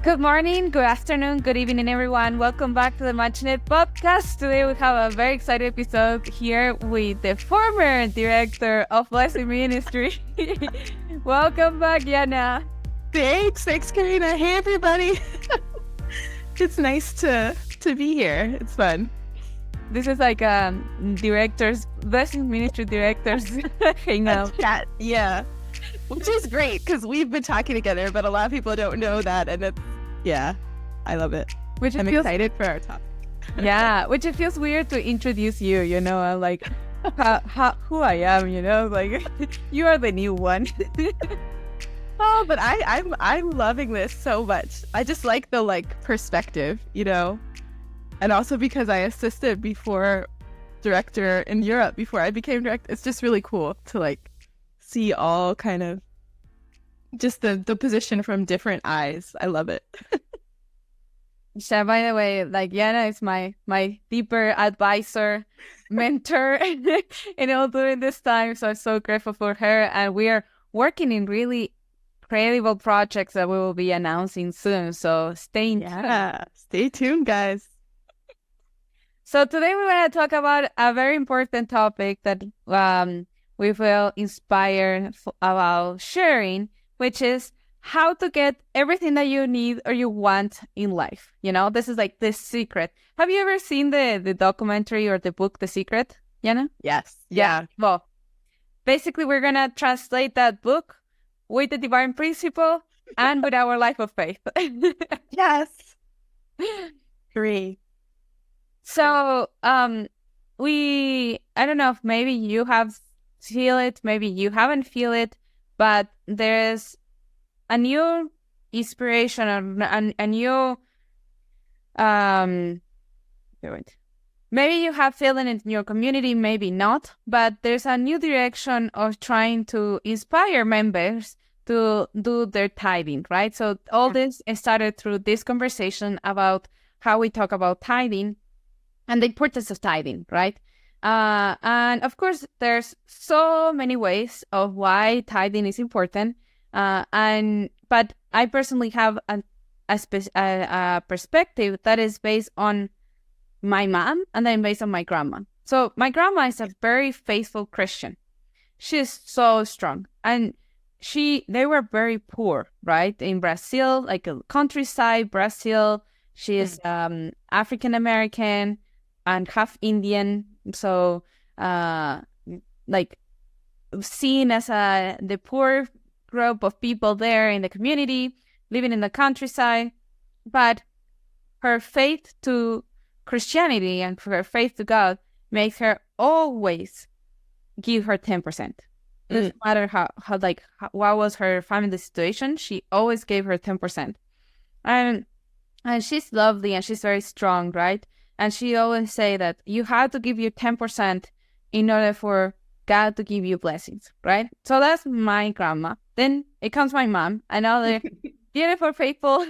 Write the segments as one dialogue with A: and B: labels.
A: Good morning, good afternoon, good evening, everyone. Welcome back to the MatchNet podcast. Today we have a very exciting episode here with the former director of Blessing Ministry. Welcome back, Yun-A.
B: Thanks, Carina. Hey, everybody. It's nice to be here. It's fun.
A: This is like Blessing Ministry directors hangout.
B: Chat, yeah. Which is great because we've been talking together, but a lot of people don't know that, and I love it. I'm excited for our topic.
A: Yeah, which it feels weird to introduce you. Like who I am. Like you are the new one.
B: Oh, but I'm loving this so much. I just like the perspective, and also because I assisted before director in Europe before I became director. It's just really cool to see all kind of just the position from different eyes. I love it.
A: So by the way, Yun-A is my deeper advisor, mentor, during this time. So I'm so grateful for her. And we are working in really incredible projects that we will be announcing soon. So stay tuned.
B: Yeah, stay tuned, guys.
A: So today we want to talk about a very important topic that we will inspire about sharing, which is how to get everything that you need or you want in life. This is like The Secret. Have you ever seen the documentary or the book, The Secret, Yun-A?
B: Yes.
A: Yeah. Well, basically, we're going to translate that book with the divine principle and with our life of faith.
B: Yes. 3.
A: So, I don't know if maybe you have feel it, maybe you haven't feel it, but there's a new inspiration, a new, maybe you have feeling it in your community, maybe not, but there's a new direction of trying to inspire members to do their tithing, right? So all this started through this conversation about how we talk about tithing and the importance of tithing, right? And of course, there's so many ways of why tithing is important. But I personally have a perspective that is based on my mom and then based on my grandma. So my grandma is a very faithful Christian. She's so strong, and they were very poor, right? In Brazil, like a countryside Brazil. She is African American and half Indian. So, seen as the poor group of people there in the community, living in the countryside. But her faith to Christianity and her faith to God makes her always give her 10%. No matter what was her family situation, she always gave her 10%. And she's lovely and she's very strong, right? And she always say that you have to give you 10% in order for God to give you blessings, right? So that's my grandma. Then it comes my mom, another beautiful, faithful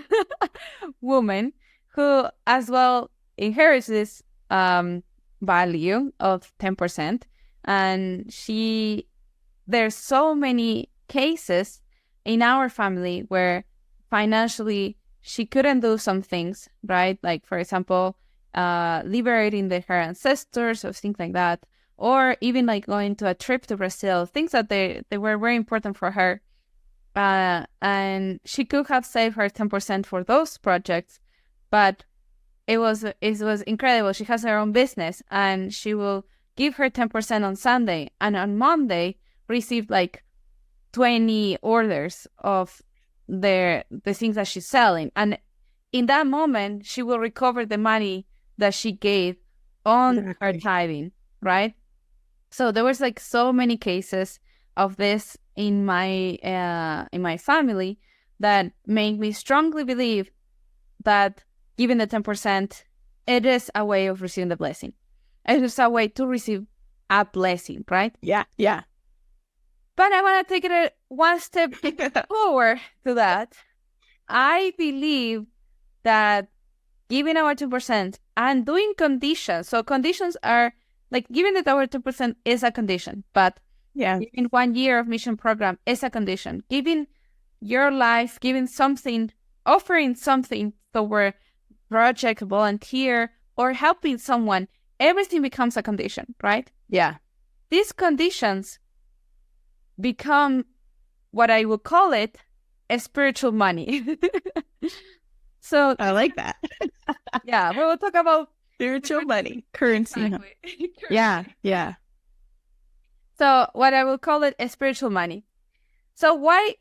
A: woman who as well inherits this value of 10%. And there's so many cases in our family where financially she couldn't do some things, right? Like, for example, liberating her ancestors or things like that, or even going to a trip to Brazil, things that they were very important for her. And she could have saved her 10% for those projects, but it was incredible. She has her own business and she will give her 10% on Sunday, and on Monday receive 20 orders of the things that she's selling. And in that moment, she will recover the money that she gave on her tithing, right? So there was so many cases of this in my family that made me strongly believe that giving the 10%, it is a way of receiving the blessing. It is a way to receive a blessing, right?
B: Yeah.
A: But I want to take it one step forward to that. I believe that giving our 2% and doing conditions. So conditions are giving that our 2% is a condition, but giving 1 year of mission program is a condition. Giving your life, giving something offering something toward project, volunteer, or helping someone, everything becomes a condition, right?
B: Yeah.
A: These conditions become what I would call it a spiritual money. So
B: I like that.
A: yeah, we will talk about
B: Spiritual money, currency.
A: exactly.
B: Yeah, yeah.
A: So what I will call it is spiritual money. So why,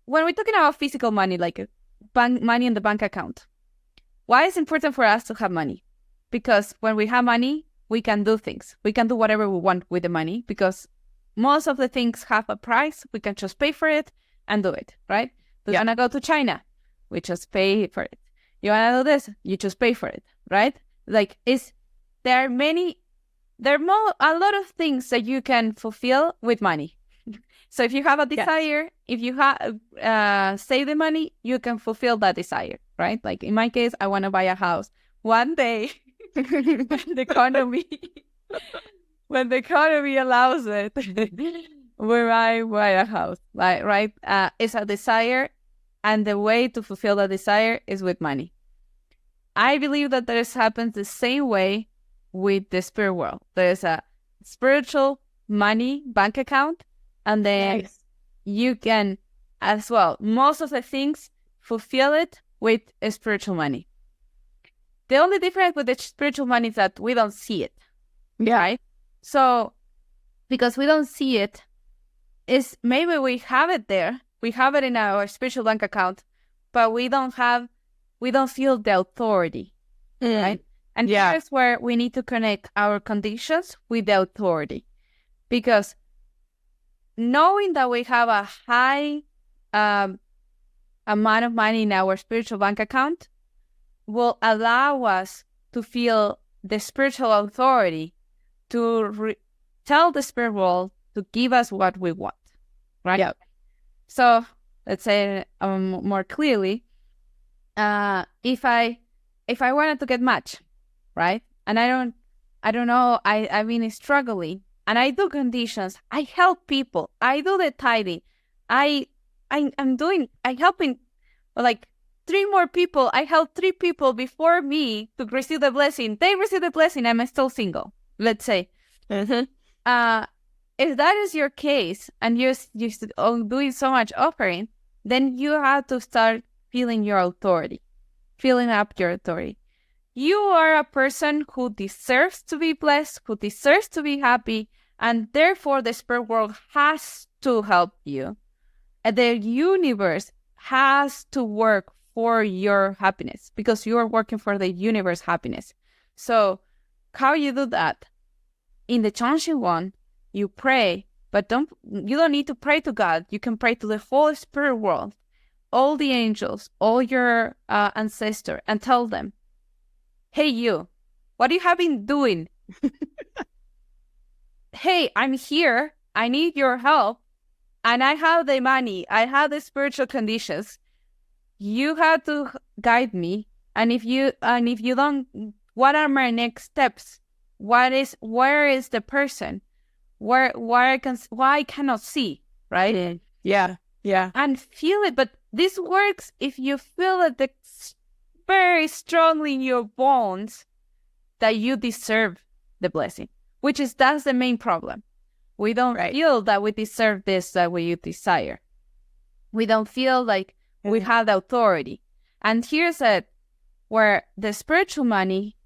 A: when we're talking about physical money, like money in the bank account, why is it important for us to have money? Because when we have money, we can do things. We can do whatever we want with the money because most of the things have a price. We can just pay for it and do it, right? You want to go to China, we just pay for it. You want to do this, you just pay for it, right? Like there are a lot of things that you can fulfill with money. So if you have a desire, if you have save the money, you can fulfill that desire, right? Like in my case, I want to buy a house one day. When the economy allows it, we might buy a house, right? It's a desire, and the way to fulfill that desire is with money. I believe that this happens the same way with the spirit world. There's a spiritual money bank account, and then you can as well. Most of the things fulfill it with a spiritual money. The only difference with the spiritual money is that we don't see it.
B: Yeah.
A: Right? So because we don't see it, is maybe we have it there. We have it in our spiritual bank account, but we don't feel the authority, right? And here's where we need to connect our conditions with the authority. Because knowing that we have a high amount of money in our spiritual bank account will allow us to feel the spiritual authority to tell the spirit world to give us what we want, right?
B: Yep.
A: So let's say more clearly, if I wanted to get match, right? And I don't know, I've been struggling, and I do conditions. I help people. I do the tithing. I'm helping like 3 more people. I helped 3 people before me to receive the blessing. They receive the blessing. I'm still single. Let's say. If that is your case and you're doing so much offering, then you have to start feeling your authority, filling up your authority. You are a person who deserves to be blessed, who deserves to be happy, and therefore the spirit world has to help you. And the universe has to work for your happiness because you are working for the universe happiness. So how you do that? In the Changxing one, you pray, but you don't need to pray to God. You can pray to the whole spirit world, all the angels, all your ancestors, and tell them, hey, you, what you have been doing? Hey, I'm here. I need your help. And I have the money. I have the spiritual conditions. You have to guide me. And if you don't, what are my next steps? Where is the person? Why I cannot see, right?
B: Yeah.
A: And feel it. But this works if you feel it very strongly in your bones that you deserve the blessing, that's the main problem. We don't feel that we deserve this that we desire. We don't feel like we have the authority. And here's where the spiritual money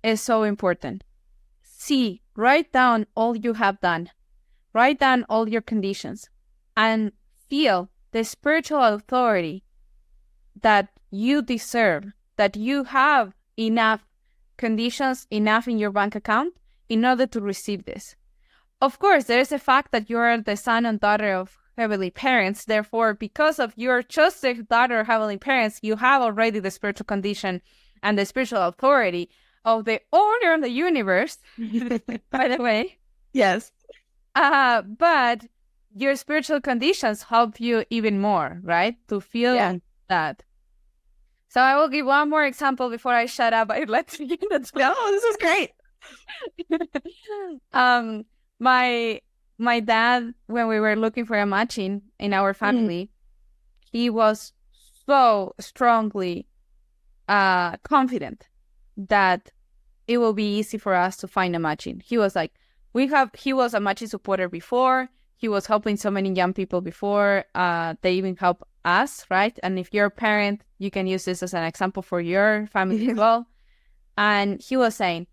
A: is so important. Write down all you have done. Write down all your conditions and feel the spiritual authority that you deserve, that you have enough conditions, enough in your bank account in order to receive this. Of course, there is a fact that you are the son and daughter of heavenly parents. Therefore, because of your chosen daughter of heavenly parents, you have already the spiritual condition and the spiritual authority of the owner of the universe, by the way.
B: Yes.
A: But your spiritual conditions help you even more, right? To feel that. So I will give one more example before I shut up. I let you know.
B: No, this is great.
A: My dad, when we were looking for a matching in our family, he was so strongly confident that it will be easy for us to find a matching. He was like, he was a matching supporter before. He was helping so many young people before. They even help us, right? And if you're a parent, you can use this as an example for your family as well. And he was saying,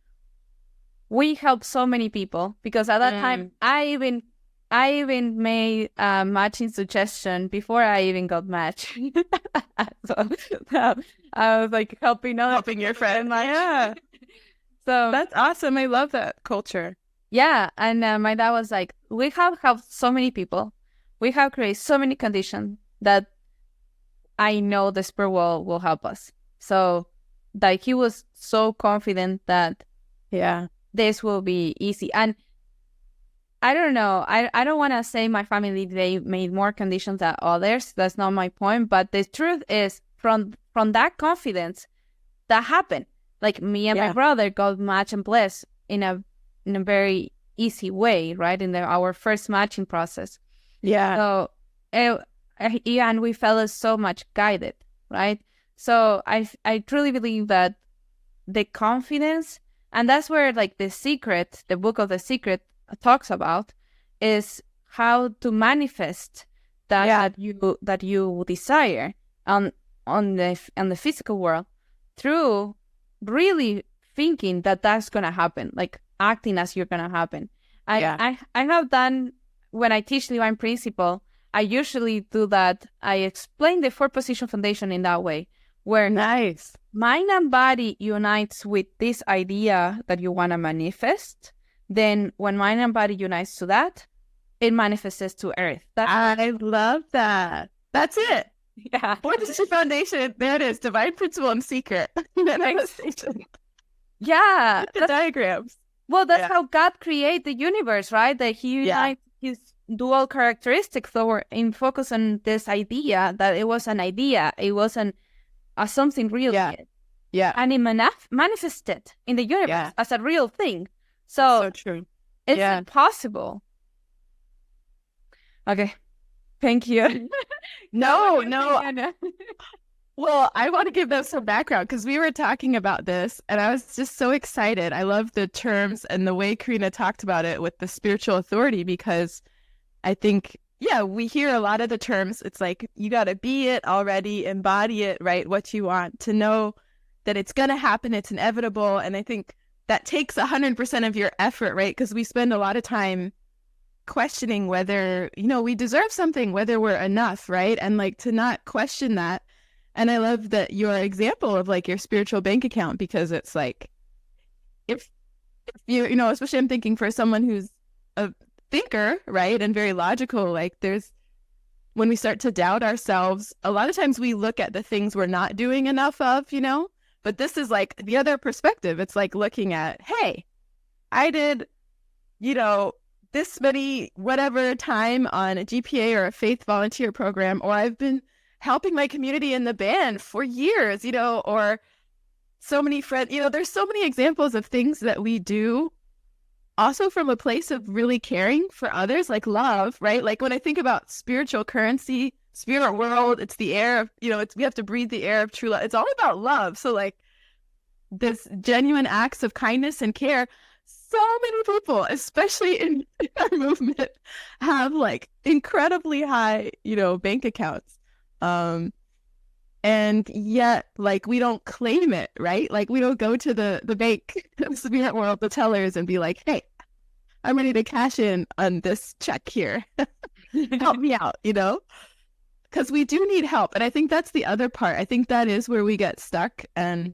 A: we help so many people, because at that time, I even made a matching suggestion before I even got matched. So I was like helping
B: your friend.
A: Yeah. So
B: that's awesome. I love that culture.
A: Yeah. And my dad was like, we have helped so many people. We have created so many conditions that I know the spirit world will help us. So like he was so confident that this will be easy. And I don't know. I don't want to say my family, they made more conditions than others. That's not my point. But the truth is, from that confidence, that happened. Like me and my brother got matched and blessed in a very easy way, right? In our first matching process.
B: Yeah.
A: So, and we felt so much guided, right? So I truly believe that the confidence, and that's where like the book of The Secret talks about, is how to manifest that you desire on the physical world through really thinking that that's gonna happen, like acting as you're gonna happen. I have done, when I teach Divine Principle, I usually do that. I explain the 4-position foundation in that way, where mind and body unites with this idea that you want to manifest. Then when mind and body unites to that, it manifests to earth.
B: I love that. That's it.
A: Yeah.
B: 4-position foundation. There it is. Divine Principle and Secret. Manifestation.
A: Yeah.
B: The diagrams.
A: Well, that's how God created the universe, right? That he unites his dual characteristics. So we're in focus on this idea that it was an idea. It wasn't something real.
B: Yeah.
A: And it manifested in the universe as a real thing. So
B: true.
A: It's impossible. Okay. Thank you.
B: No. Well, I want to give them some background, because we were talking about this and I was just so excited. I love the terms and the way Carina talked about it with the spiritual authority, because I think, we hear a lot of the terms. It's like, you got to be it already, embody it, right? What you want, to know that it's going to happen. It's inevitable. And I think that takes 100% of your effort, right? Because we spend a lot of time questioning whether, we deserve something, whether we're enough, right? And like to not question that. And I love that your example of like your spiritual bank account, because it's like, if you, especially I'm thinking for someone who's a thinker, right? And very logical, like when we start to doubt ourselves, a lot of times we look at the things we're not doing enough of, but this is like the other perspective. It's like looking at, hey, I did, this many whatever time on a GPA or a faith volunteer program, or I've been helping my community in the band for years, or so many friends, there's so many examples of things that we do also from a place of really caring for others, like love, right? Like when I think about spiritual currency, spirit world, it's the air of, we have to breathe the air of true love. It's all about love. So like this genuine acts of kindness and care, so many people, especially in our movement, have like incredibly high, bank accounts. And yet, like, we don't claim it, right? Like, we don't go to the bank, spirit world, the tellers, and be like, hey, I'm ready to cash in on this check here. Help me out, because we do need help. And I think that's the other part. I think that is where we get stuck. And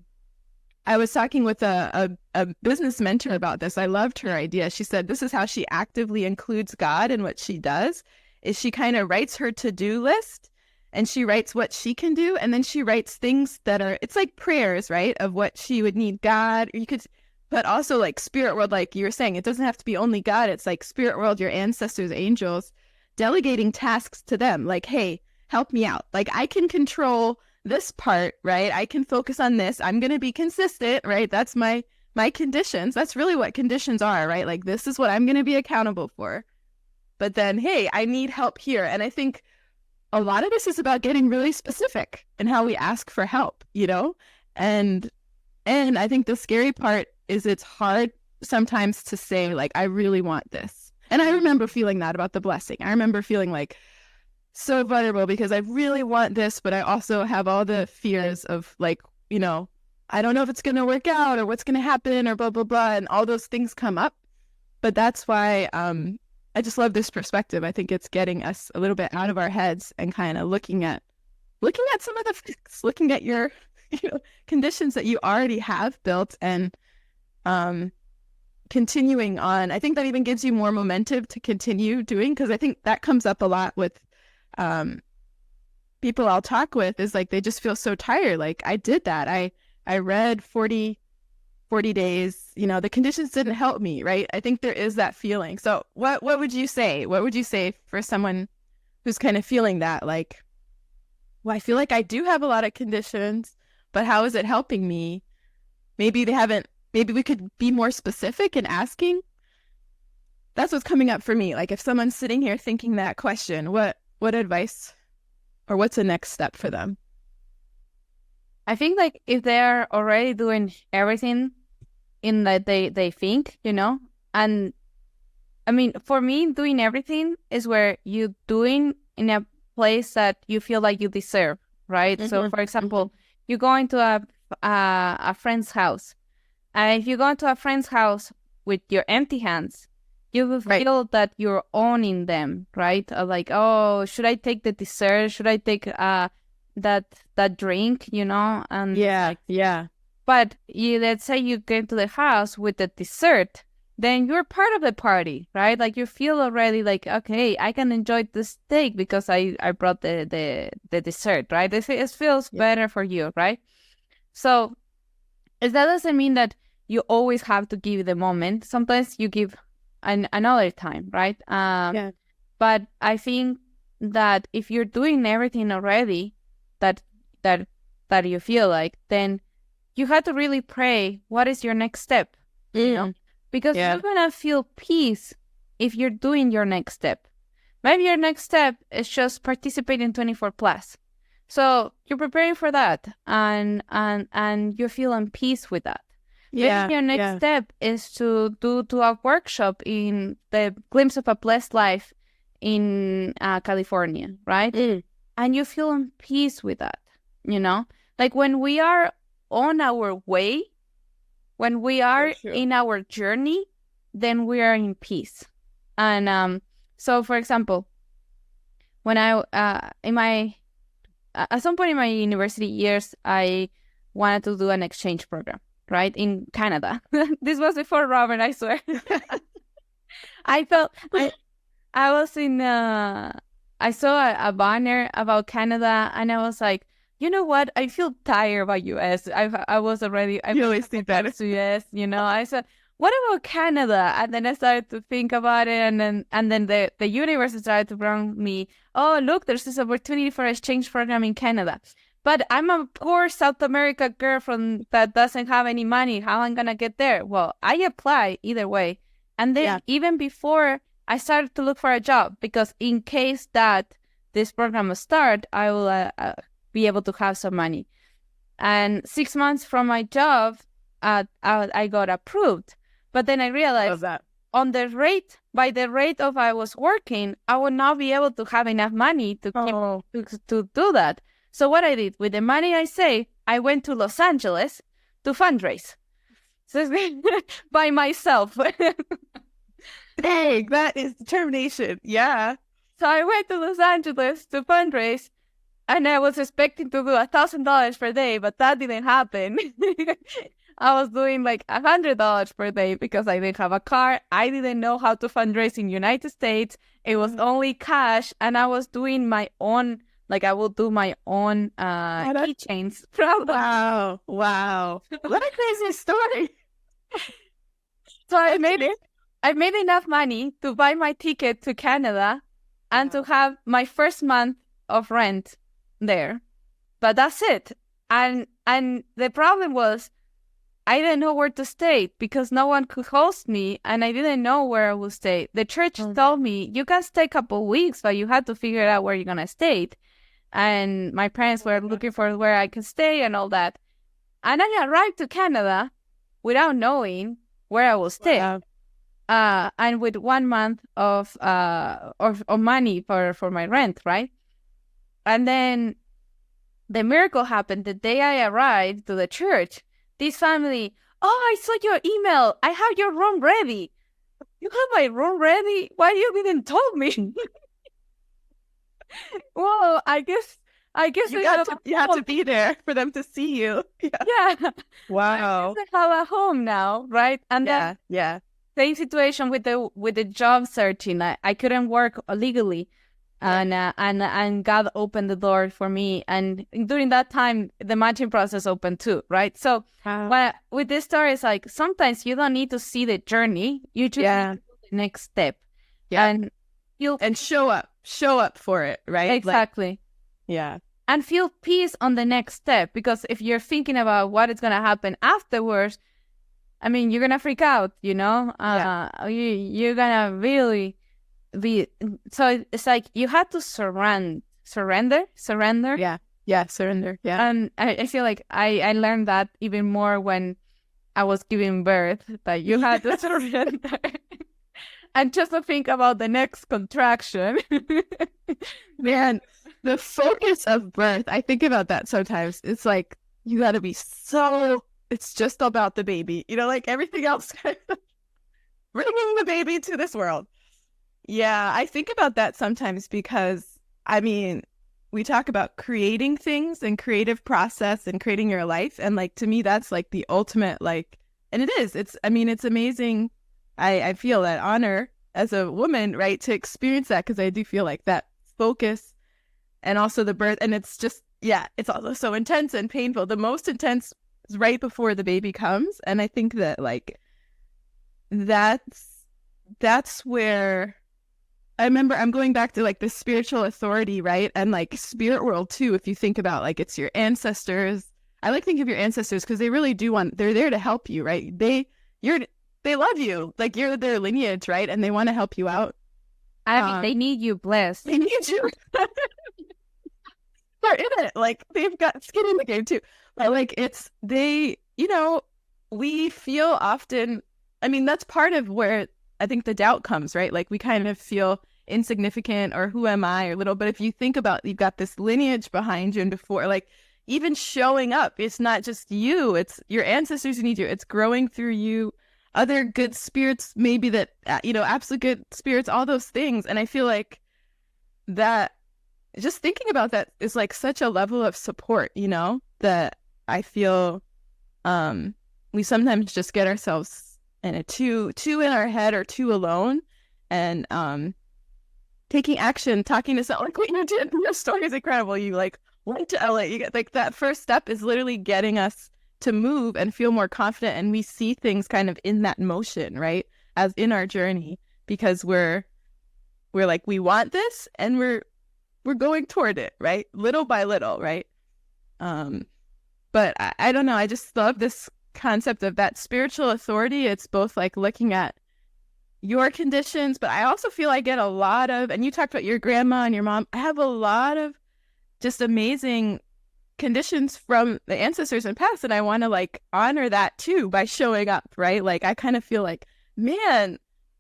B: I was talking with a business mentor about this. I loved her idea. She said this is how she actively includes God in what she does, is she kind of writes her to-do list, and she writes what she can do, and then she writes things that are, it's like prayers, right, of what she would need God, or you could, but also like spirit world, like you were saying, it doesn't have to be only God, it's like spirit world, your ancestors, angels, delegating tasks to them, like, hey, help me out. Like, I can control this part, right? I can focus on this. I'm going to be consistent, right? That's my conditions. That's really what conditions are, right? Like, this is what I'm going to be accountable for. But then, hey, I need help here. And I think a lot of this is about getting really specific in how we ask for help, you know? And I think the scary part is it's hard sometimes to say, like, I really want this. And I remember feeling that about the blessing. I remember feeling like so vulnerable because I really want this, but I also have all the fears of, like, you know, I don't know if it's going to work out or what's going to happen or blah, blah, blah. And all those things come up. But that's why I just love this perspective. I think it's getting us a little bit out of our heads and kind of looking at some of the facts, looking at your, you know, conditions that you already have built and continuing on. I think that even gives you more momentum to continue doing, because I think that comes up a lot with people I'll talk with, is like they just feel so tired. Like, I did that. I read 40 days, you know, the conditions didn't help me, right? I think there is that feeling. So what would you say? What would you say for someone who's kind of feeling that, like, well, I feel like I do have a lot of conditions, but how is it helping me? Maybe we could be more specific in asking. That's what's coming up for me. Like, if someone's sitting here thinking that question, what advice or what's the next step for them?
A: I think, like, if they're already doing everything in that they think, you know, and I mean, for me, doing everything is where you doing in a place that you feel like you deserve, right? Mm-hmm. So, for example, you go into a friend's house, and if you go into a friend's house with your empty hands, you will feel that you're owning them, right? Like, oh, should I take the dessert? Should I take that drink, you know? And
B: yeah.
A: But let's say you get to the house with the dessert, then you're part of the party, right? Like, you feel already like, okay, I can enjoy the steak because I brought the dessert, right? It feels better for you, right? So that doesn't mean that you always have to give the moment. Sometimes you give another time, right? But I think that if you're doing everything already that you feel like, then you have to really pray, what is your next step? You know? Because you're gonna feel peace if you're doing your next step. Maybe your next step is just participate in 24+. So you're preparing for that, and you're feeling peace with that. Maybe your next step is to do a workshop in the Glimpse of a Blessed Life in California, right? And you feel in peace with that, you know? Like, when we are on our way, when we are in our journey, then we are in peace. And so, for example, when I at some point in my university years, I wanted to do an exchange program, right, in Canada. This was before Robert, I swear. I was in I saw a banner about Canada, and I was like, you know what? I feel tired about US. I was already.
B: You always think that.
A: US, you know. I said, what about Canada? And then I started to think about it, and then the universe started to bring me, oh, look, there's this opportunity for exchange program in Canada. But I'm a poor South America girl that doesn't have any money. How am I gonna get there? Well, I apply either way, and then even before I started to look for a job, because in case that this program will start, I will be able to have some money. And 6 months from my job, I got approved. But then I realized that by the rate of I was working, I would not be able to have enough money to do that. So what I did with the money I saved, I went to Los Angeles to fundraise. So by myself.
B: Dang, that is determination. Yeah.
A: So I went to Los Angeles to fundraise, and I was expecting to do $1,000 per day, but that didn't happen. I was doing like $100 per day because I didn't have a car. I didn't know how to fundraise in United States. It was only cash, and I was doing my own, like, I will do my own keychains.
B: Wow. What a crazy story.
A: So I made enough money to buy my ticket to Canada and to have my first month of rent there. But that's it. And the problem was, I didn't know where to stay because no one could host me, and I didn't know where I would stay. The church told me, you can stay a couple weeks, but you have to figure out where you're going to stay. and my parents were looking for where I could stay and all that. And I arrived to Canada without knowing where I will stay.
B: Wow.
A: And with 1 month of money for my rent, right? And then the miracle happened the day I arrived to the church. This family, oh, I saw your email. I have your room ready. You have my room ready? Why you didn't told me? Well, I guess
B: You have to be there for them to see you. Yeah.
A: Yeah.
B: Wow.
A: I have a home now, right? And then
B: Yeah.
A: same situation with the job searching. I couldn't work legally, and God opened the door for me. And during that time, the matching process opened too, right? So, with this story, it's like sometimes you don't need to see the journey; you just need to do the next step, and
B: show up for it, right?
A: Exactly. And feel peace on the next step, because if you're thinking about what is gonna happen afterwards, I mean, you're gonna freak out, you know. You're gonna really be. So it's like you have to surrender.
B: Surrender. Yeah,
A: And I feel like I learned that even more when I was giving birth, that you had to surrender. And just to think about the next contraction.
B: Man, the focus of birth, I think about that sometimes. It's like you got to be so. It's just about the baby, you know, like everything else, bringing the baby to this world. Yeah, I think about that sometimes because, I mean, we talk about creating things and creative process and creating your life. And like, to me, that's like the ultimate, like, and it is, it's amazing. I feel that honor as a woman, right, to experience that, because I do feel like that focus and also the birth. And it's just, it's also so intense and painful. The most intense is right before the baby comes. And I think that like, that's where I remember I'm going back to like the spiritual authority, right? And like spirit world too. If you think about like it's your ancestors, I like think of your ancestors because they really they're there to help you, right? They love you, like you're their lineage, right? And they want to help you out.
A: I mean, they need you blessed.
B: They need you. They're in it. Like they've got skin in the game too. But like we feel often, I mean, that's part of where I think the doubt comes, right? Like we kind of feel insignificant or who am I or little. But if you think about, you've got this lineage behind you, and before, like even showing up, it's not just you, it's your ancestors who need you. It's growing through you, other good spirits, maybe that, absolute good spirits, all those things. And I feel like that just thinking about that is like such a level of support, that I feel we sometimes just get ourselves in a too in our head or too alone, and taking action, talking to someone like what you did. Your story is incredible. You like went to LA. You get like that first step is literally getting us to move and feel more confident, and we see things kind of in that motion, right? As in our journey, because we're like, we want this and we're going toward it, right? Little by little, right? But I don't know. I just love this concept of that spiritual authority. It's both like looking at your conditions, but I also feel I get a lot of, and you talked about your grandma and your mom, I have a lot of just amazing conditions from the ancestors and past, and I want to like honor that too by showing up, right? Like I kind of feel like, man,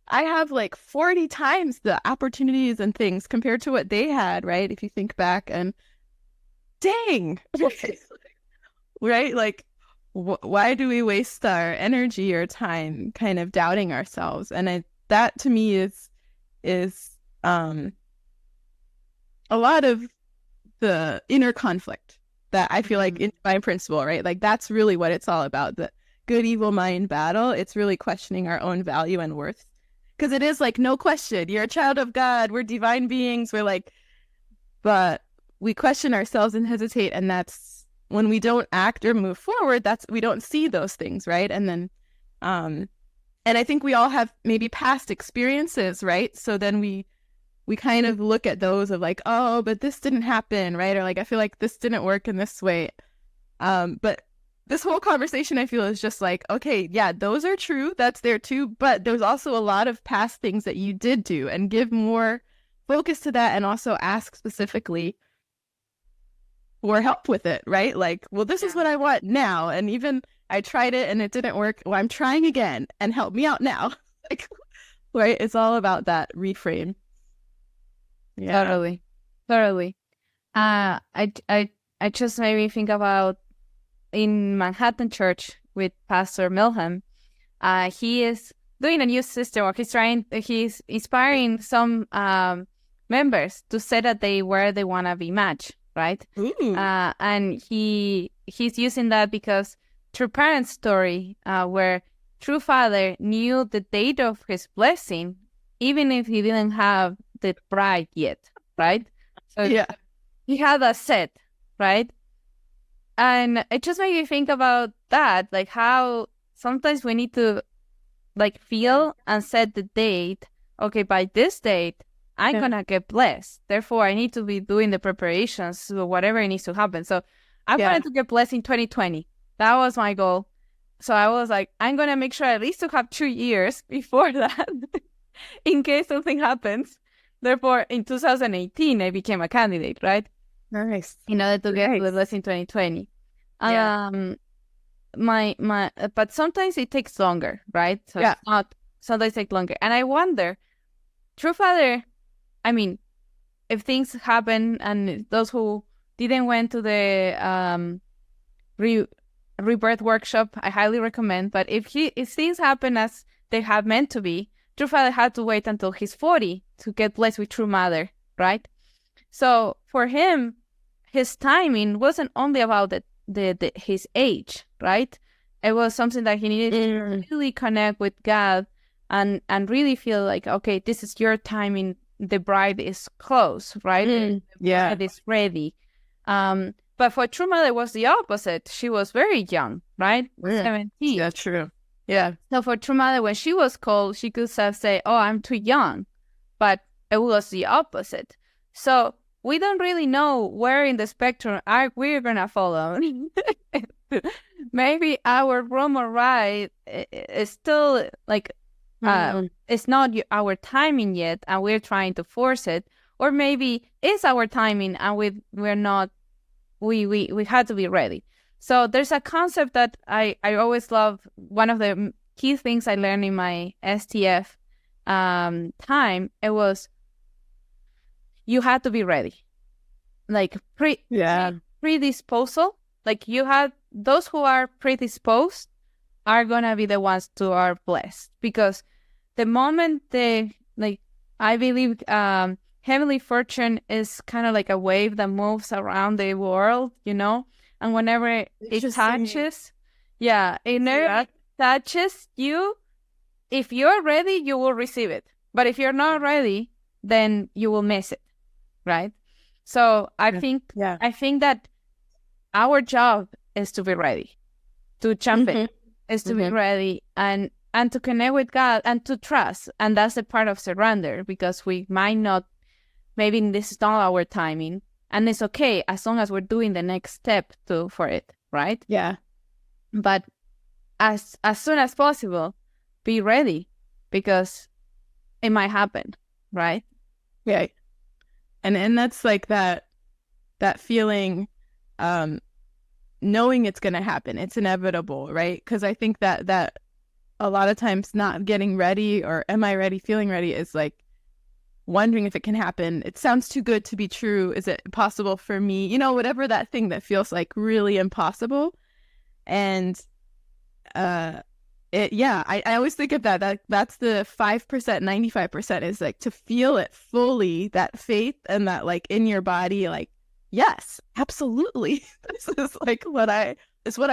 B: I have like 40 times the opportunities and things compared to what they had, right? If you think back, and dang, right? Like why do we waste our energy or time kind of doubting ourselves? And that to me is a lot of the inner conflict that I feel like in my principle, right? Like that's really what it's all about. The good, evil mind battle. It's really questioning our own value and worth. Because it is like, no question, you're a child of God. We're divine beings. We're like, but we question ourselves and hesitate. And that's when we don't act or move forward, we don't see those things, right? And then, and I think we all have maybe past experiences, right? So then we kind of look at those of like, oh, but this didn't happen, right? Or like, I feel like this didn't work in this way. But this whole conversation, I feel, is just like, okay, yeah, those are true. That's there too. But there's also a lot of past things that you did do, and give more focus to that, and also ask specifically, for help with it, right? Like, well, this is what I want now. And even I tried it and it didn't work. Well, I'm trying again and help me out now. Like, right? It's all about that reframe. Yeah.
A: Totally. Totally. I just made me think about in Manhattan Church with Pastor Milham. He is doing a new system, or he's inspiring some members to say that where they want to be matched, right? And he's using that because through parents' story, where true father knew the date of his blessing, even if he didn't have the bride yet, right? So
B: Yeah.
A: he had a set, right? And it just made me think about that, like how sometimes we need to like feel and set the date. Okay, by this date, I'm gonna get blessed. Therefore, I need to be doing the preparations to whatever needs to happen. So I wanted to get blessed in 2020. That was my goal. So I was like, I'm gonna make sure at least to have 2 years before that, in case something happens. Therefore, in 2018, I became a candidate, right?
B: Nice.
A: In order to get the blessing in 2020.
B: Yeah.
A: But sometimes it takes longer, right? So it's not, sometimes it takes longer. And I wonder, true father, I mean, if things happen and those who didn't went to the rebirth workshop, I highly recommend. But if things happen as they have meant to be, true father had to wait until he's 40 to get blessed with true mother, right? So for him, his timing wasn't only about his age, right? It was something that he needed to really connect with God and really feel like, okay, this is your timing. The bride is close, right? The bride is ready. But for true mother, it was the opposite. She was very young, right? 17.
B: Yeah, true. Yeah.
A: So for true mother, when she was called, she could have said, oh, I'm too young. But it was the opposite. So we don't really know where in the spectrum we're going to follow. Maybe our wrong or right is still like, it's not our timing yet and we're trying to force it. Or maybe it's our timing and we're not, we had to be ready. So there's a concept that I always love. One of the key things I learned in my STF time, it was you had to be ready. Like predisposal. Like you had those who are predisposed are gonna be the ones who are blessed, because the moment I believe heavenly fortune is kind of like a wave that moves around the world, you know. And whenever it touches, touches you, if you're ready, you will receive it. But if you're not ready, then you will miss it, right? So I think that our job is to be ready, to jump in, is to be ready and to connect with God and to trust. And that's the part of surrender, because we might not, maybe this is not our timing. And it's okay as long as we're doing the next step for it, right?
B: Yeah.
A: But as soon as possible, be ready, because it might happen, right?
B: Yeah. And that's like that feeling, knowing it's going to happen. It's inevitable, right? Because I think that a lot of times not getting ready or am I ready, feeling ready is like wondering if it can happen. It sounds too good to be true. Is it possible for me? You know, whatever that thing that feels like really impossible. And I always think of that's the 5%, 95% is like to feel it fully, that faith and that like in your body, like, yes, absolutely. This is like what I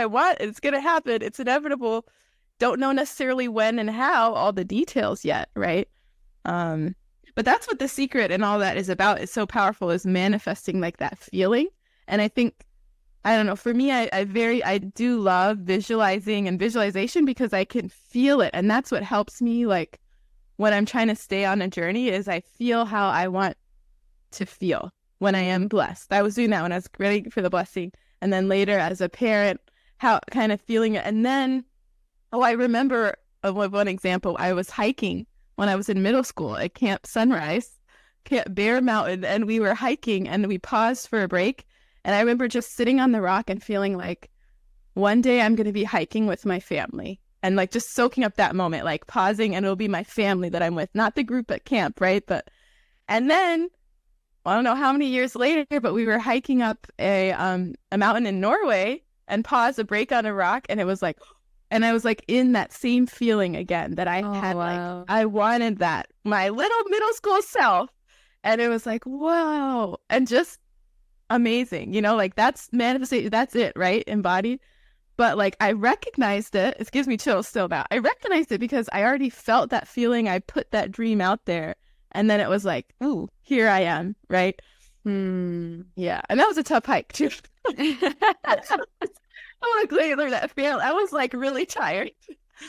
B: want. It's going to happen. It's inevitable. Don't know necessarily when and how, all the details yet. Right. But that's what the secret and all that is about. It's so powerful, is manifesting like that feeling. And I think, I don't know, for me, I do love visualizing and visualization because I can feel it. And that's what helps me, like, when I'm trying to stay on a journey, is I feel how I want to feel when I am blessed. I was doing that when I was ready for the blessing. And then later as a parent, how kind of feeling it. And then, I remember one example. I was hiking when I was in middle school at Camp Sunrise, Camp Bear Mountain, and we were hiking and we paused for a break. And I remember just sitting on the rock and feeling like one day I'm going to be hiking with my family, and like just soaking up that moment, like pausing, and it'll be my family that I'm with, not the group at camp, right? And then I don't know how many years later, but we were hiking up a mountain in Norway and paused a break on a rock, and it was like, and I was like in that same feeling again that I had,
A: wow.
B: like I wanted that, my little middle school self, and it was like, whoa, and just amazing, like that's manifestation, that's it, right? Embodied. But like I recognized it. It gives me chills still now. I recognized it because I already felt that feeling. I put that dream out there. And then it was like, ooh, here I am, right? Yeah. And that was a tough hike too. I'm glad that failed. I was like really tired.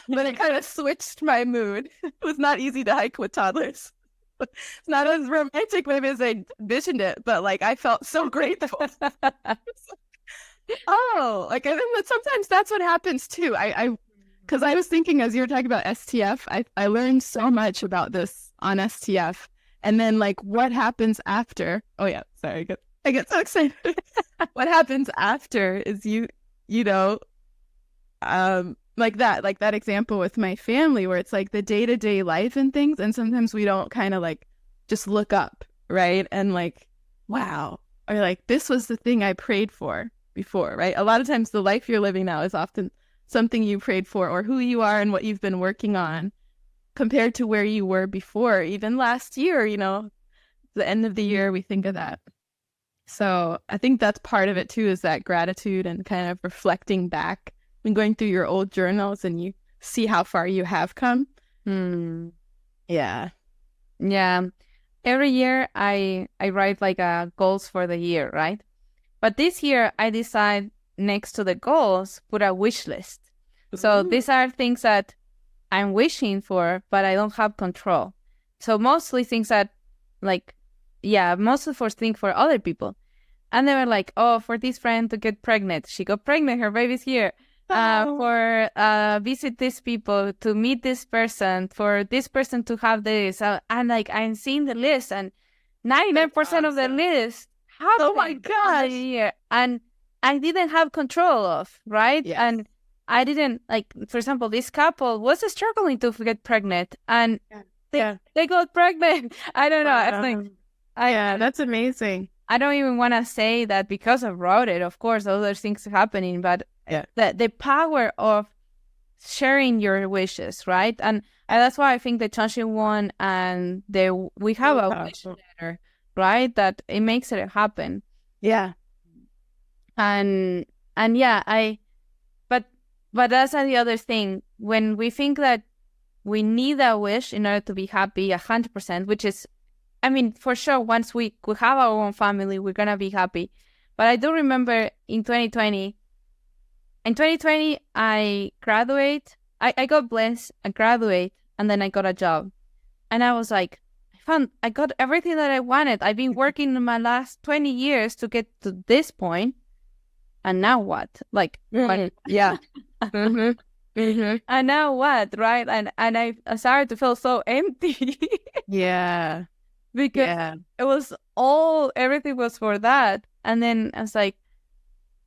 B: But it kind of switched my mood. It was not easy to hike with toddlers. It's not as romantic maybe as I envisioned it, but like I felt so grateful. Oh, like I think that sometimes that's what happens too. Because I was thinking as you were talking about STF, I learned so much about this on STF, and then like what happens after. Oh yeah, sorry, I get so excited. What happens after is like that example with my family where it's like the day-to-day life and things, and sometimes we don't kind of like just look up, right? And like, wow, or like this was the thing I prayed for before, right? A lot of times the life you're living now is often something you prayed for, or who you are and what you've been working on compared to where you were before, even last year, the end of the year, we think of that. So I think that's part of it too, is that gratitude and kind of reflecting back and going through your old journals, and you see how far you have come. Yeah.
A: Every year I write like goals for the year, right? But this year I decide next to the goals, put a wish list. So these are things that I'm wishing for, but I don't have control. So mostly things that mostly for things for other people. And they were like, oh, for this friend to get pregnant. She got pregnant, her baby's here. For visit these people, to meet this person, for this person to have this. And like I'm seeing the list, and 99% of the list happened.
B: Oh my gosh.
A: Year, and I didn't have control of, right?
B: Yes.
A: And I didn't, like, for example, this couple was struggling to get pregnant, and they got pregnant. I don't know. I think,
B: that's amazing.
A: I don't even want to say that because I wrote it. Of course, other things are happening, but the power of sharing your wishes, right? And that's why I think the Chanshin one and we have a wish letter, right? That it makes it happen.
B: Yeah.
A: And yeah, but that's the other thing. When we think that we need a wish in order to be happy 100%, which is, I mean, for sure, once we have our own family, we're going to be happy. But I do remember in 2020, I graduate. I got blessed, I graduate, and then I got a job. And I was like, I got everything that I wanted. I've been working in my last 20 years to get to this point. And now what? Like,
B: yeah.
A: And now what, right? And I started to feel so empty.
B: Yeah.
A: Because it was everything was for that. And then I was like,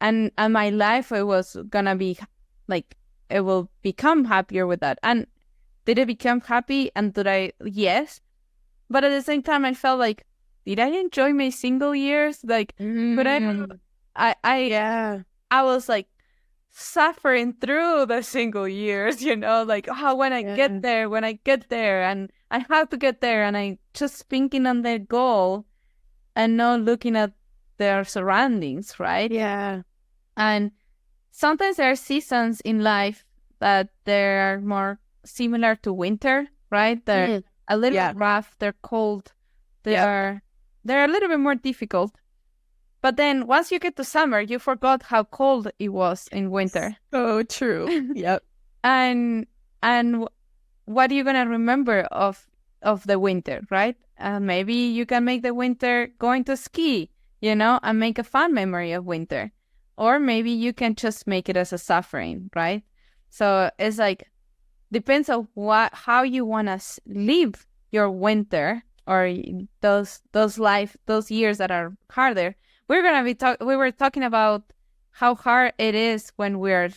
A: and my life, it was gonna be like, it will become happier with that. And did it become happy? And yes. But at the same time, I felt like, did I enjoy my single years? Like, but I was like suffering through the single years, like, when I get there, and I have to get there, and I just thinking on the goal and not looking at their surroundings, right?
B: Yeah.
A: And sometimes there are seasons in life that they're more similar to winter, right? They're a little rough, they're cold, they're a little bit more difficult. But then once you get to summer, you forgot how cold it was in winter.
B: So true. Yep.
A: And what are you gonna remember of the winter, right? Maybe you can make the winter going to ski, and make a fun memory of winter. Or maybe you can just make it as a suffering, right? So it's like, depends on how you want to live your winter, or those years that are harder. we were talking about how hard it is when we're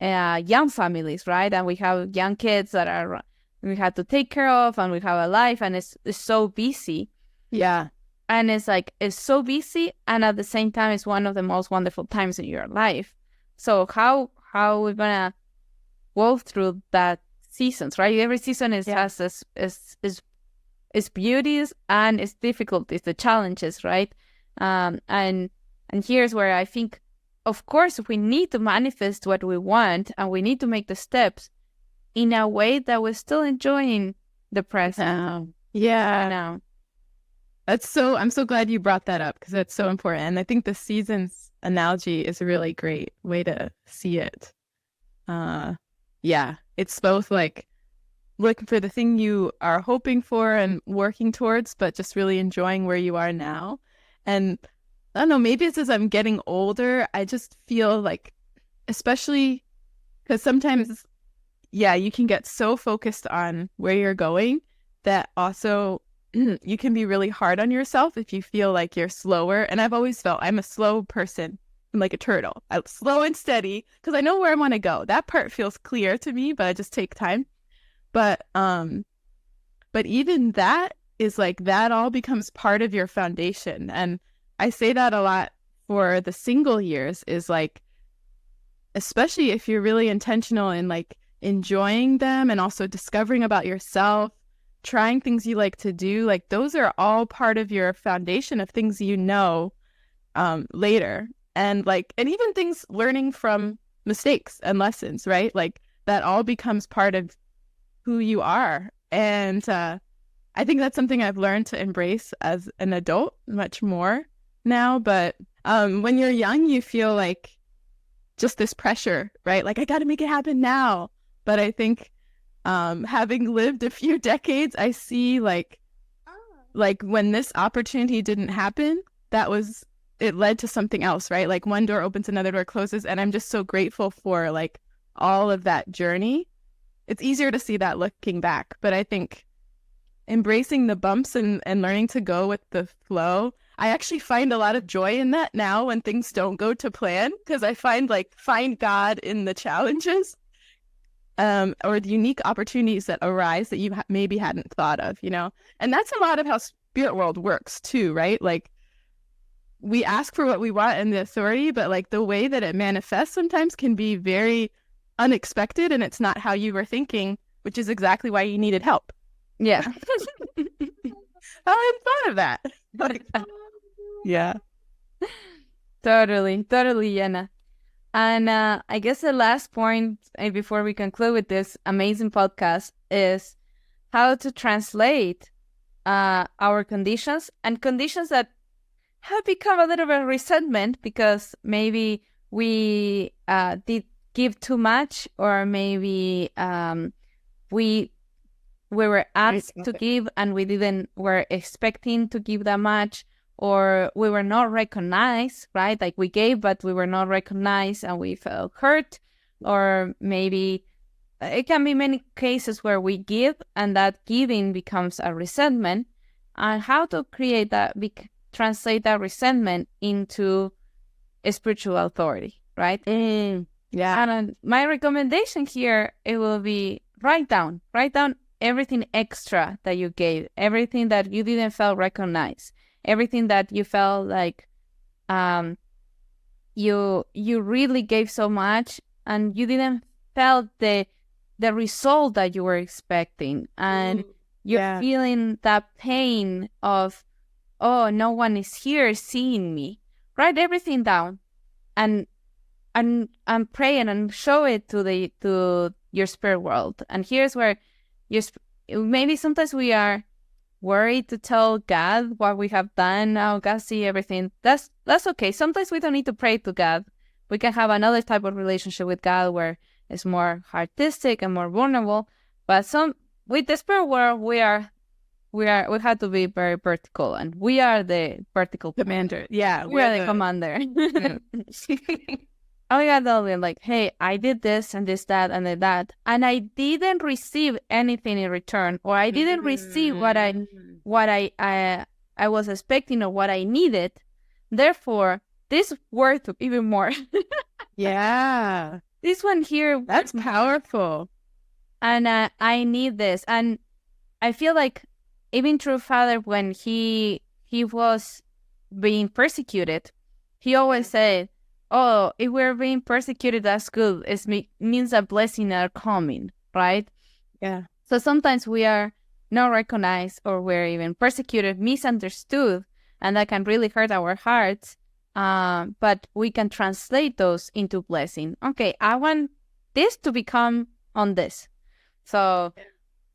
A: young families, right? And we have young kids that we have to take care of, and we have a life, and it's so busy.
B: Yeah.
A: And it's like, it's so busy, and at the same time, it's one of the most wonderful times in your life. So how we're gonna go through that seasons, right? Every season has its beauties and its difficulties, the challenges, right? And here's where I think, of course, we need to manifest what we want, and we need to make the steps in a way that we're still enjoying the present.
B: Yeah.
A: Now.
B: I'm so glad you brought that up, because that's so important. And I think the seasons analogy is a really great way to see it. Yeah, it's both like looking for the thing you are hoping for and working towards, but just really enjoying where you are now. And I don't know, maybe it's as I'm getting older, I just feel like, especially because sometimes, yeah, you can get so focused on where you're going that also you can be really hard on yourself if you feel like you're slower. And I've always felt I'm a slow person. I'm like a turtle. I'm slow and steady because I know where I want to go. That part feels clear to me, but I just take time. But even that is like, that all becomes part of your foundation. And I say that a lot for the single years, is like, especially if you're really intentional in like enjoying them and also discovering about yourself, trying things you like to do, like those are all part of your foundation of things you know later. And even things, learning from mistakes and lessons, right? Like that all becomes part of who you are. And I think that's something I've learned to embrace as an adult much more now. But when you're young, you feel like just this pressure, right? Like I got to make it happen now. But I think having lived a few decades, I see like when this opportunity didn't happen, it led to something else, right? Like one door opens, another door closes. And I'm just so grateful for like all of that journey. It's easier to see that looking back, but I think embracing the bumps and learning to go with the flow, I actually find a lot of joy in that now when things don't go to plan, because I find God in the challenges or the unique opportunities that arise that you maybe hadn't thought of, you know? And that's a lot of how spirit world works too, right? Like we ask for what we want and the authority, but like the way that it manifests sometimes can be very unexpected, and it's not how you were thinking, which is exactly why you needed help.
A: Yeah.
B: I hadn't thought of that. Yeah.
A: Totally, Yana. And I guess the last point before we conclude with this amazing podcast is how to translate our conditions, and conditions that have become a little bit of resentment because maybe we did give too much, or maybe we were asked to give and we were expecting to give that much, or we were not recognized, right? Like we gave, but we were not recognized and we felt hurt. Or maybe it can be many cases where we give and that giving becomes a resentment. And how to create that, translate that resentment into a spiritual authority, right?
B: Yeah.
A: And my recommendation here, it will be write down everything extra that you gave, everything that you didn't feel recognized, everything that you felt like you really gave so much and you didn't felt the result that you were expecting, and you're feeling that pain of, oh, no one is here seeing me. Write everything down and pray and show it to your spirit world. And here's where maybe sometimes we are worried to tell God what we have done. Oh, God see everything. That's okay. Sometimes we don't need to pray to God. We can have another type of relationship with God where it's more artistic and more vulnerable. But with the spirit world, we have to be very vertical, and we are the vertical
B: commander. Yeah,
A: we are the commander. Oh yeah, they'll be like, hey, I did this and this, that, and that, and I didn't receive anything in return, or I didn't receive what I was expecting or what I needed. Therefore, this worth even more.
B: Yeah.
A: This one here,
B: That's powerful.
A: and I need this. And I feel like even through Father, when he was being persecuted, he always said, "Oh, if we're being persecuted, that's good. It means a blessing are coming, right?"
B: Yeah.
A: So sometimes we are not recognized, or we're even persecuted, misunderstood, and that can really hurt our hearts. But we can translate those into blessing. Okay, I want this to become on this. So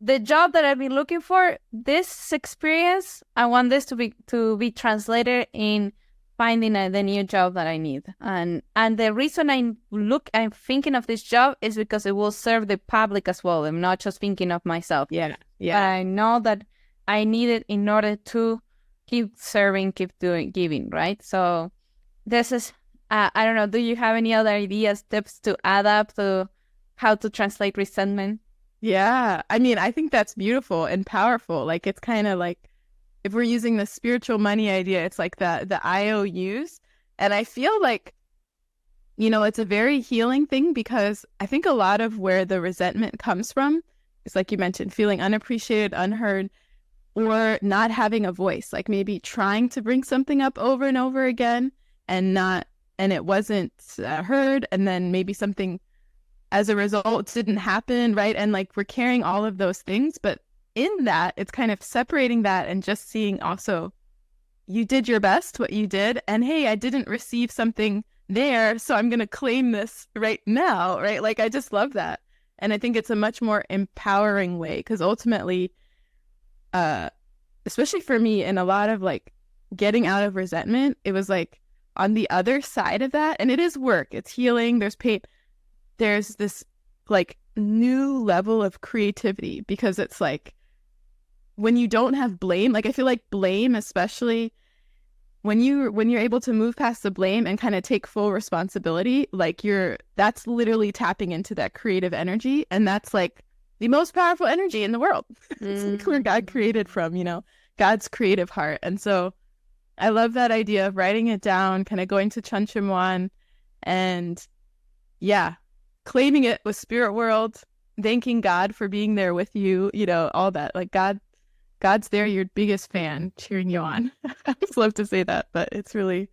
A: the job that I've been looking for, this experience, I want this to be translated in finding the new job that I need. And the reason I'm thinking of this job is because it will serve the public as well. I'm not just thinking of myself.
B: Yeah.
A: But I know that I need it in order to keep serving, keep giving, right? So this is, I don't know, do you have any other ideas, tips to add up to how to translate resentment?
B: Yeah. I mean, I think that's beautiful and powerful. Like, it's kind of like, if we're using the spiritual money idea, it's like the IOUs. And I feel like, it's a very healing thing, because I think a lot of where the resentment comes from is, like you mentioned, feeling unappreciated, unheard, or not having a voice, like maybe trying to bring something up over and over again and it wasn't heard. And then maybe something as a result didn't happen, right? And like, we're carrying all of those things, but in that, it's kind of separating that and just seeing also, you did your best, what you did, and hey, I didn't receive something there, so I'm going to claim this right now, right? Like, I just love that. And I think it's a much more empowering way, because ultimately, especially for me, in a lot of like getting out of resentment, it was like on the other side of that, and it is work, it's healing, there's pain, there's this like new level of creativity, because it's like, when you don't have blame, like I feel like blame, especially when you're able to move past the blame and kind of take full responsibility, like that's literally tapping into that creative energy. And that's like the most powerful energy in the world. It's like where God created from, God's creative heart. And so I love that idea of writing it down, kind of going to Chuncheon and claiming it with spirit world, thanking God for being there with you, all that. Like God's there, your biggest fan, cheering you on. I just love to say that, but it's really,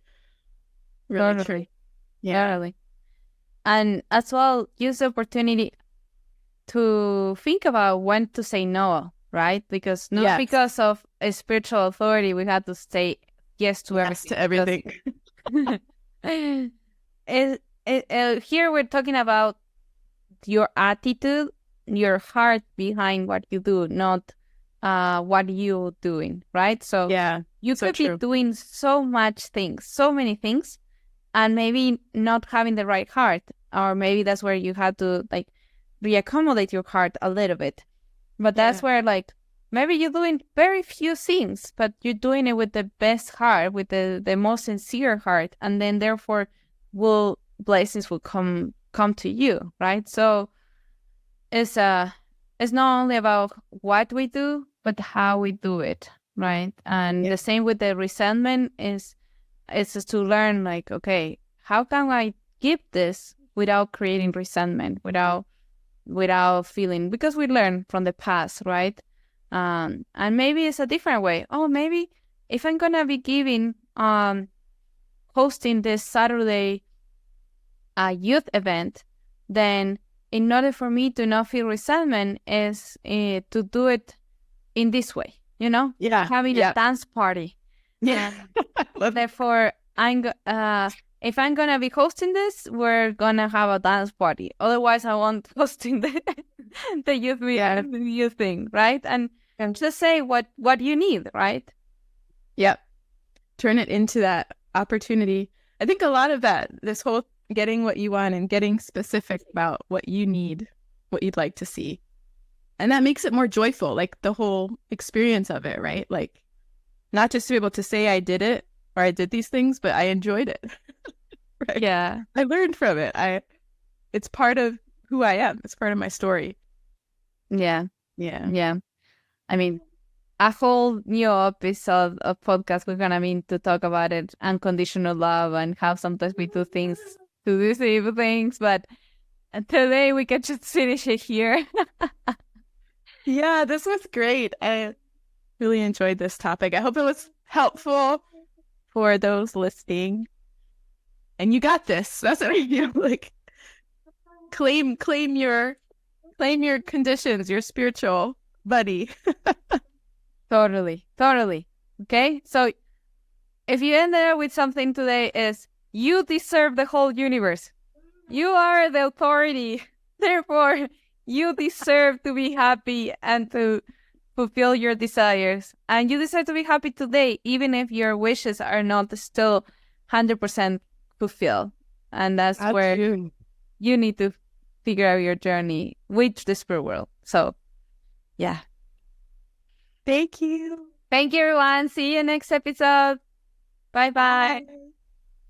B: really true.
A: Yeah. Totally. And as well, use the opportunity to think about when to say no, right? Because not because of a spiritual authority, we have to say yes to everything. Here we're talking about your attitude, your heart behind what you do, not what you're doing, right? So you could be doing so many things, and maybe not having the right heart, or maybe that's where you have to like reaccommodate your heart a little bit. But that's where like maybe you're doing very few things, but you're doing it with the best heart, with the most sincere heart, and then therefore blessings will come to you, right? So it's not only about what we do, but how we do it, right? And the same with the resentment is just to learn, like, okay, how can I give this without creating resentment, without feeling, because we learn from the past, right? And maybe it's a different way. Oh, maybe if I'm gonna be giving, hosting this Saturday youth event, then in order for me to not feel resentment is to do it in this way, having a dance party. Therefore, if I'm gonna be hosting this, we're gonna have a dance party. Otherwise, I won't hosting the youth thing, right? And just say what you need, right?
B: Yep. Turn it into that opportunity. I think a lot of that, this whole getting what you want and getting specific about what you need, what you'd like to see. And that makes it more joyful, like the whole experience of it, right? Like, not just to be able to say I did it or I did these things, but I enjoyed it. Right?
A: Yeah.
B: I learned from it. It's part of who I am. It's part of my story.
A: Yeah.
B: Yeah.
A: I mean, a whole new episode of podcast. We're gonna mean to talk about it, unconditional love, and how sometimes we do things to deceive things. But today we can just finish it here.
B: Yeah, this was great. I really enjoyed this topic. I hope it was helpful for those listening. And you got this. That's what I feel like. Claim your conditions, your spiritual buddy.
A: Totally. Okay, so if you end there with something today, is you deserve the whole universe. You are the authority. Therefore, you deserve to be happy and to fulfill your desires. And you deserve to be happy today, even if your wishes are not still 100% fulfilled. And that's where you need to figure out your journey with the spirit world. So, yeah.
B: Thank you.
A: Thank you, everyone. See you next episode. Bye-bye.